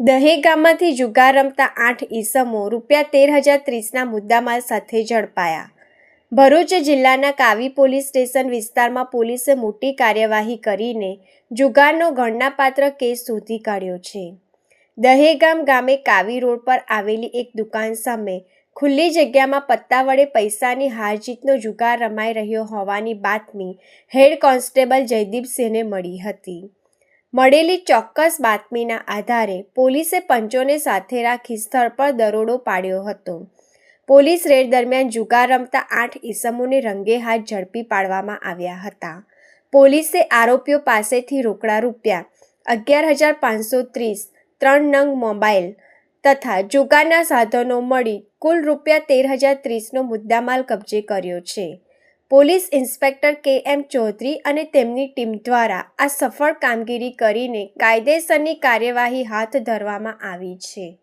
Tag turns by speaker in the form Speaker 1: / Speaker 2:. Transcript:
Speaker 1: દહેગામમાંથી જુગાર રમતા 8 ઈસમો ₹13,030ના મુદ્દામાલ સાથે ઝડપાયા. ભરૂચ જિલ્લાના કાવી પોલીસ સ્ટેશન વિસ્તારમાં પોલીસે મોટી કાર્યવાહી કરીને જુગારનો ગણનાપાત્ર કેસ શોધી કાઢ્યો છે. દહેગામ ગામે કાવી રોડ પર આવેલી એક દુકાન સામે ખુલ્લી જગ્યામાં પત્તા વડે પૈસાની હારજીતનો જુગાર રમાઈ રહ્યો હોવાની બાતમી હેડ કોન્સ્ટેબલ જયદીપસિંહને મળી હતી. મળેલી ચોક્કસ બાતમીના આધારે પોલીસે પંચોને સાથે રાખી સ્થળ પર દરોડો પાડ્યો હતો. પોલીસ રેડ દરમિયાન જુગાર રમતા 8 ઈસમોને રંગે હાથ ઝડપી પાડવામાં આવ્યા હતા. પોલીસે આરોપીઓ પાસેથી રોકડા ₹11,530, 3 નંગ મોબાઈલ તથા જુગારના સાધનો મળી કુલ ₹13,030નો મુદ્દામાલ કબજે કર્યો છે. પોલીસ ઇન્સ્પેક્ટર KM ચૌધરી અને તેમની ટીમ દ્વારા આ સફળ કામગીરી કરીને કાયદેસરની કાર્યવાહી હાથ ધરવામાં આવી છે.